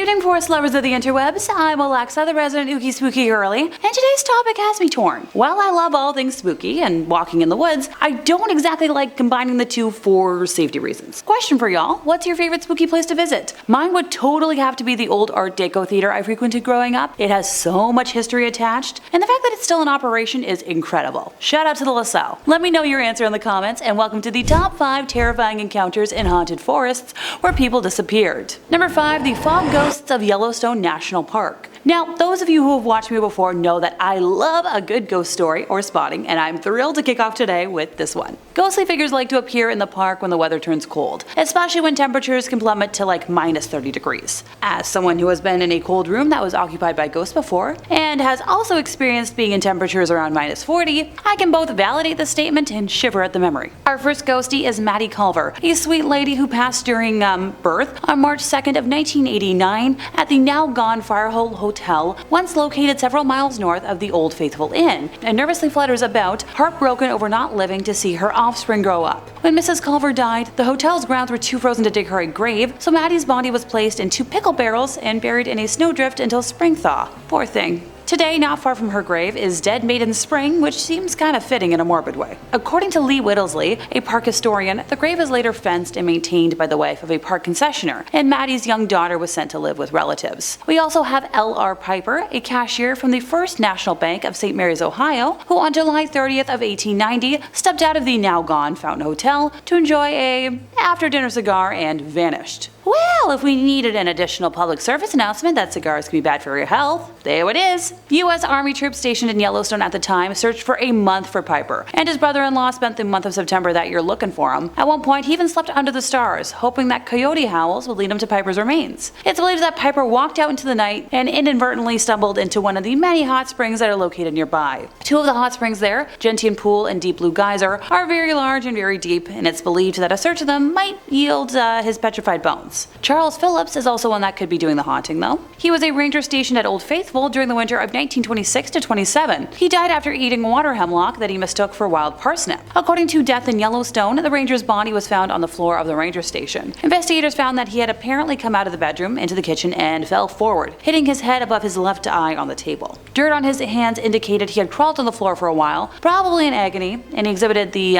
evening, forest lovers of the interwebs. I'm Alexa, the resident ookie spooky girly, and today's topic has me torn. While I love all things spooky and walking in the woods, I don't exactly like combining the two for safety reasons. Question for y'all, what's your favorite spooky place to visit? Mine would totally have to be the old Art Deco theater I frequented growing up. It has so much history attached, and the fact that it's still in operation is incredible. Shout out to the LaSalle. Let me know your answer in the comments, and welcome to the top 5 terrifying encounters in haunted forests where people disappeared. Number 5, the fog ghosts of Yellowstone National Park. Now, those of you who have watched me before know that I love a good ghost story or spotting, and I'm thrilled to kick off today with this one. Ghostly figures like to appear in the park when the weather turns cold, especially when temperatures can plummet to like minus 30 degrees. As someone who has been in a cold room that was occupied by ghosts before, and has also experienced being in temperatures around minus 40, I can both validate the statement and shiver at the memory. Our first ghostie is Maddie Culver, a sweet lady who passed during birth on March 2nd of 1989 at the now gone Firehole Hotel, once located several miles north of the Old Faithful Inn, and nervously flutters about, heartbroken over not living to see her offspring grow up. When Mrs. Culver died, the hotel's grounds were too frozen to dig her a grave, so Maddie's body was placed in 2 pickle barrels and buried in a snowdrift until spring thaw. Poor thing. Today, not far from her grave, is Dead Maiden Spring, which seems kinda fitting in a morbid way. According to Lee Whittlesley, a park historian, the grave is later fenced and maintained by the wife of a park concessionaire, and Maddie's young daughter was sent to live with relatives. We also have L.R. Piper, a cashier from the First National Bank of St. Mary's, Ohio, who on July 30th of 1890 stepped out of the now gone Fountain Hotel to enjoy a after-dinner cigar and vanished. Well, if we needed an additional public service announcement that cigars can be bad for your health, there it is. U.S. Army troops stationed in Yellowstone at the time searched for a month for Piper, and his brother-in-law spent the month of September that year looking for him. At one point, he even slept under the stars, hoping that coyote howls would lead him to Piper's remains. It's believed that Piper walked out into the night and inadvertently stumbled into one of the many hot springs that are located nearby. 2 of the hot springs there, Gentian Pool and Deep Blue Geyser, are very large and very deep, and it's believed that a search of them might yield his petrified bones. Charles Phillips is also one that could be doing the haunting though. He was a ranger stationed at Old Faithful during the winter of 1926 to 27. He died after eating water hemlock that he mistook for wild parsnip. According to Death in Yellowstone, the ranger's body was found on the floor of the ranger station. Investigators found that he had apparently come out of the bedroom into the kitchen and fell forward, hitting his head above his left eye on the table. Dirt on his hands indicated he had crawled on the floor for a while, probably in agony, and he exhibited the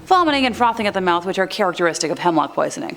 vomiting and frothing at the mouth, which are characteristic of hemlock poisoning.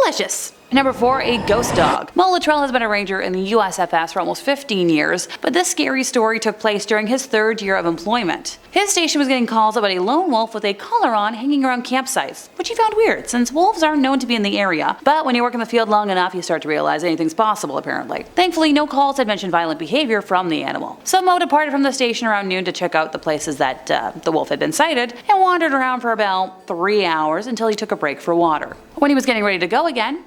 Delicious! Number 4, a ghost dog. Mo Luttrell has been a ranger in the USFS for almost 15 years, but this scary story took place during his 3rd year of employment. His station was getting calls about a lone wolf with a collar on hanging around campsites, which he found weird since wolves aren't known to be in the area, but when you work in the field long enough you start to realize anything's possible apparently. Thankfully, no calls had mentioned violent behavior from the animal. So Mo departed from the station around noon to check out the places that the wolf had been sighted, and wandered around for about 3 hours until he took a break for water. When he was getting ready to go again,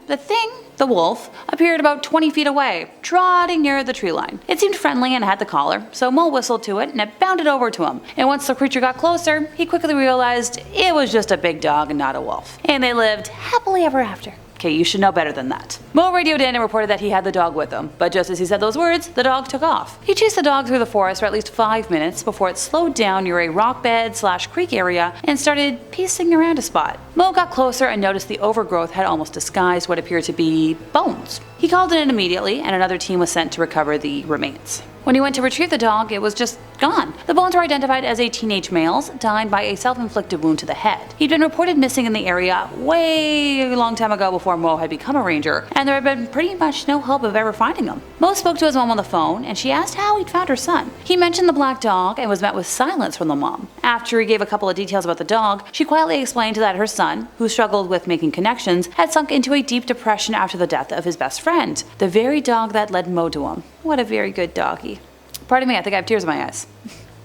the wolf, appeared about 20 feet away, trotting near the tree line. It seemed friendly and had the collar, so Mo whistled to it and it bounded over to him. And once the creature got closer, he quickly realized it was just a big dog and not a wolf. And they lived happily ever after. Okay, you should know better than that. Mo radioed in and reported that he had the dog with him, but just as he said those words, the dog took off. He chased the dog through the forest for at least 5 minutes before it slowed down near a rock bed / creek area and started pacing around a spot. Mo got closer and noticed the overgrowth had almost disguised what appeared to be bones. He called it in immediately, and another team was sent to recover the remains. When he went to retrieve the dog, it was just gone. The bones were identified as a teenage male's, dying by a self-inflicted wound to the head. He'd been reported missing in the area way long time ago before Mo had become a ranger, and there had been pretty much no hope of ever finding him. Mo spoke to his mom on the phone, and she asked how he'd found her son. He mentioned the black dog and was met with silence from the mom. After he gave a couple of details about the dog, she quietly explained that her son, who struggled with making connections, had sunk into a deep depression after the death of his best friend, the very dog that led Mo to him. What a very good doggy. Pardon me, I think I have tears in my eyes.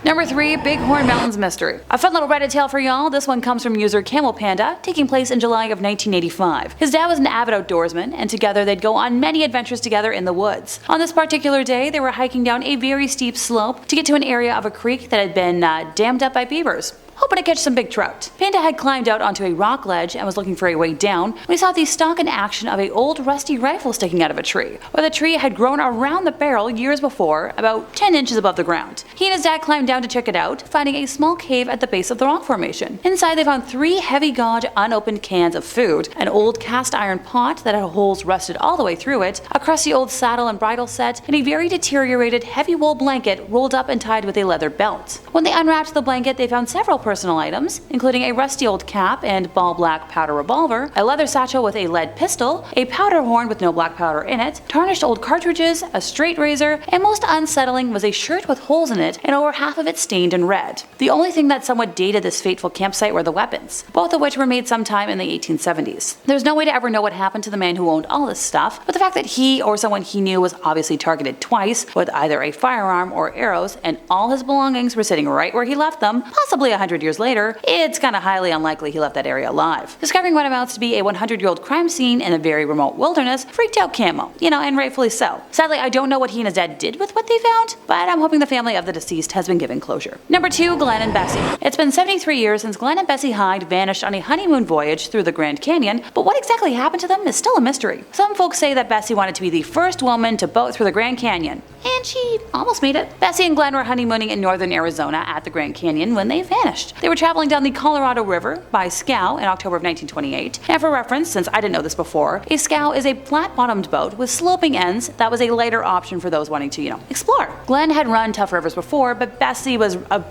Number 3, Bighorn Mountains Mystery. A fun little Reddit tale for y'all. This one comes from user Camel Panda, taking place in July of 1985. His dad was an avid outdoorsman, and together they'd go on many adventures together in the woods. On this particular day, they were hiking down a very steep slope to get to an area of a creek that had been dammed up by beavers. hoping to catch some big trout. Panda had climbed out onto a rock ledge and was looking for a way down when he saw the stock and action of a old rusty rifle sticking out of a tree, where the tree had grown around the barrel years before, about 10 inches above the ground. He and his dad climbed down to check it out, finding a small cave at the base of the rock formation. Inside they found 3 heavy gauge unopened cans of food, an old cast iron pot that had holes rusted all the way through it, a crusty old saddle and bridle set, and a very deteriorated heavy wool blanket rolled up and tied with a leather belt. When they unwrapped the blanket, they found several personal items, including a rusty old cap and ball black powder revolver, a leather satchel with a lead pistol, a powder horn with no black powder in it, tarnished old cartridges, a straight razor, and most unsettling was a shirt with holes in it and over half of it stained in red. The only thing that somewhat dated this fateful campsite were the weapons, both of which were made sometime in the 1870s. There's no way to ever know what happened to the man who owned all this stuff, but the fact that he or someone he knew was obviously targeted twice with either a firearm or arrows, and all his belongings were sitting right where he left them, possibly 100 years later, it's kinda highly unlikely he left that area alive. Discovering what amounts to be a 100-year-old crime scene in a very remote wilderness freaked out Camo, and rightfully so. Sadly, I don't know what he and his dad did with what they found, but I'm hoping the family of the deceased has been given closure. Number 2, Glen and Bessie. It's been 73 years since Glen and Bessie Hyde vanished on a honeymoon voyage through the Grand Canyon, but what exactly happened to them is still a mystery. Some folks say that Bessie wanted to be the first woman to boat through the Grand Canyon, and she almost made it. Bessie and Glen were honeymooning in northern Arizona at the Grand Canyon when they vanished. They were traveling down the Colorado River by scow in October of 1928, and for reference, since I didn't know this before, a scow is a flat-bottomed boat with sloping ends that was a later option for those wanting to, explore. Glen had run tough rivers before, but Bessie was a,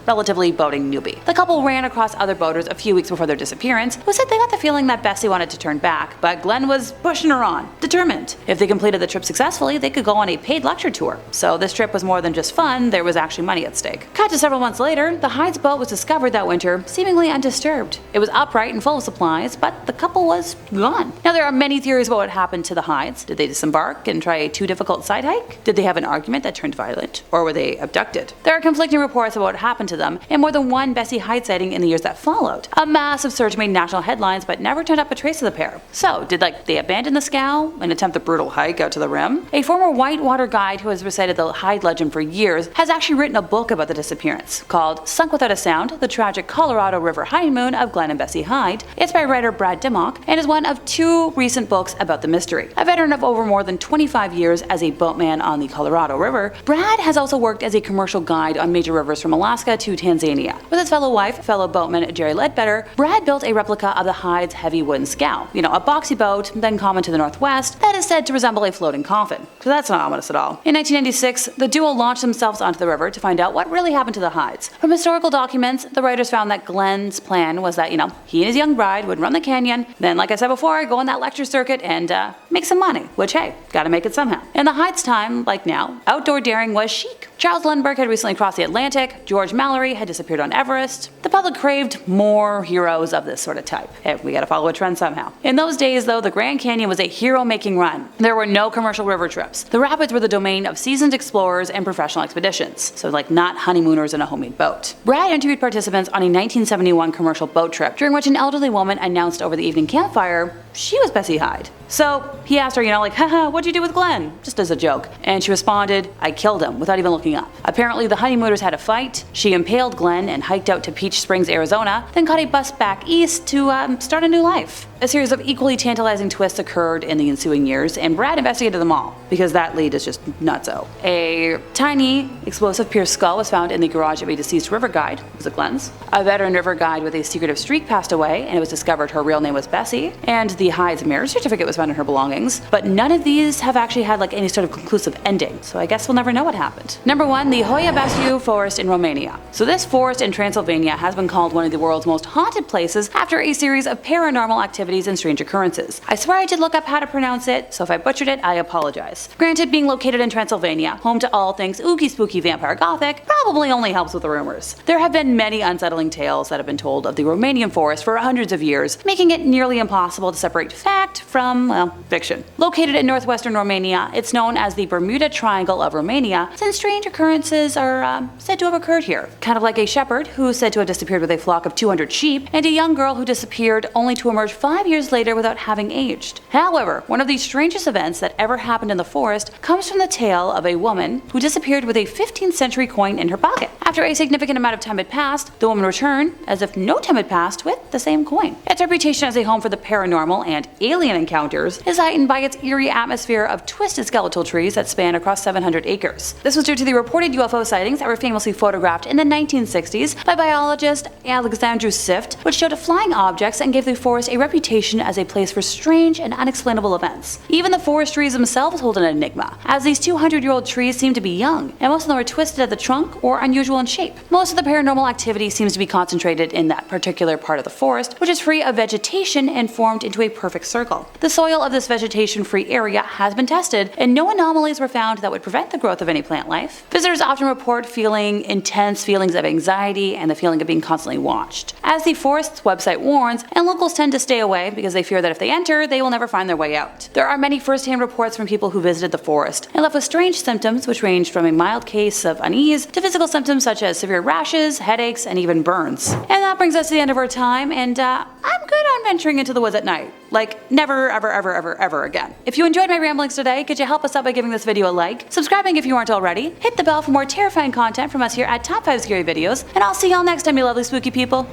relatively boating newbie. The couple ran across other boaters a few weeks before their disappearance, who said they got the feeling that Bessie wanted to turn back, but Glen was pushing her on, determined. If they completed the trip successfully, they could go on a paid lecture tour. So this trip was more than just fun, there was actually money at stake. Cut to several months later, the Hyde's boat was discovered that winter, seemingly undisturbed. It was upright and full of supplies, but the couple was gone. Now there are many theories about what happened to the Hydes. Did they disembark and try a too difficult side hike? Did they have an argument that turned violent? Or were they abducted? There are conflicting reports about what happened to them, and more than one Bessie Hyde sighting in the years that followed. A massive search made national headlines, but never turned up a trace of the pair. So, did they abandon the scow and attempt the brutal hike out to the rim? A former whitewater guide who has recited the Hyde legend for years has actually written a book about the disappearance, called Sunk Without a Sound, The Tragic Colorado River Honeymoon of Glen and Bessie Hyde. It's by writer Brad Dimmock, and is one of 2 recent books about the mystery. A veteran of over more than 25 years as a boatman on the Colorado River, Brad has also worked as a commercial guide on major rivers from Alaska to Tanzania. With his fellow boatman Jerry Ledbetter, Brad built a replica of the Hyde's heavy wooden scow, a boxy boat, then common to the Northwest, that is said to resemble a floating coffin. So that's not ominous at all. In 1996, the duo launched themselves onto the river to find out what really happened to the Hydes. From historical documents, the writers found that Glen's plan was that, he and his young bride would run the canyon, then, like I said before, go on that lecture circuit and make some money, which, hey, gotta make it somehow. In the Hyde's time, like now, outdoor daring was chic. Charles Lindbergh had recently crossed the Atlantic, George Mallory had disappeared on Everest. The public craved more heroes of this sort of type. Hey, we gotta follow a trend somehow. In those days, though, the Grand Canyon was a hero-making run. There were no commercial river trips. The rapids were the domain of seasoned explorers and professional expeditions, so not honeymooners in a homemade boat. Brad interviewed participants on a 1971 commercial boat trip, during which an elderly woman announced over the evening campfire she was Bessie Hyde. So he asked her, haha, what'd you do with Glen? Just as a joke. And she responded, I killed him, without even looking up. Apparently the honeymooners had a fight, she impaled Glen and hiked out to Peach Springs, Arizona, then caught a bus back east to start a new life. A series of equally tantalizing twists occurred in the ensuing years, and Brad investigated them all, because that lead is just nutso. A tiny, explosive pierced skull was found in the garage of a deceased river guide, was it Glen's? A veteran river guide with a secretive streak passed away, and it was discovered her real name was Bessie, and the Hyde's marriage certificate was found in her belongings, but none of these have actually had any sort of conclusive ending, so I guess we'll never know what happened. Number 1, the Hoia Baciu forest in Romania. So this forest in Transylvania has been called one of the world's most haunted places after a series of paranormal activities and strange occurrences. I swear I did look up how to pronounce it, so if I butchered it, I apologize. Granted, being located in Transylvania, home to all things ooky spooky vampire gothic, probably only helps with the rumors. There have been many unsettling tales that have been told of the Romanian forest for hundreds of years, making it nearly impossible to separate fact from, fiction. Located in northwestern Romania, it's known as the Bermuda Triangle of Romania, since strange occurrences are said to have occurred here. Kind of like a shepherd who's said to have disappeared with a flock of 200 sheep, and a young girl who disappeared only to emerge 5 5 years later without having aged. However, one of the strangest events that ever happened in the forest comes from the tale of a woman who disappeared with a 15th century coin in her pocket. After a significant amount of time had passed, the woman returned as if no time had passed with the same coin. Its reputation as a home for the paranormal and alien encounters is heightened by its eerie atmosphere of twisted skeletal trees that span across 700 acres. This was due to the reported UFO sightings that were famously photographed in the 1960s by biologist Alexandru Sift, which showed flying objects and gave the forest a reputation as a place for strange and unexplainable events. Even the forest trees themselves hold an enigma, as these 200-year-old trees seem to be young, and most of them are twisted at the trunk or unusual in shape. Most of the paranormal activity seems to be concentrated in that particular part of the forest, which is free of vegetation and formed into a perfect circle. The soil of this vegetation-free area has been tested, and no anomalies were found that would prevent the growth of any plant life. Visitors often report feeling intense feelings of anxiety and the feeling of being constantly watched. As the forest's website warns, and locals tend to stay away because they fear that if they enter, they will never find their way out. There are many first-hand reports from people who visited the forest and left with strange symptoms which range from a mild case of unease to physical symptoms such as severe rashes, headaches, and even burns. And that brings us to the end of our time, and I'm good on venturing into the woods at night. Like, never, ever again. If you enjoyed my ramblings today, could you help us out by giving this video a like, subscribing if you aren't already, hit the bell for more terrifying content from us here at Top 5 Scary Videos, and I'll see y'all next time, you lovely spooky people.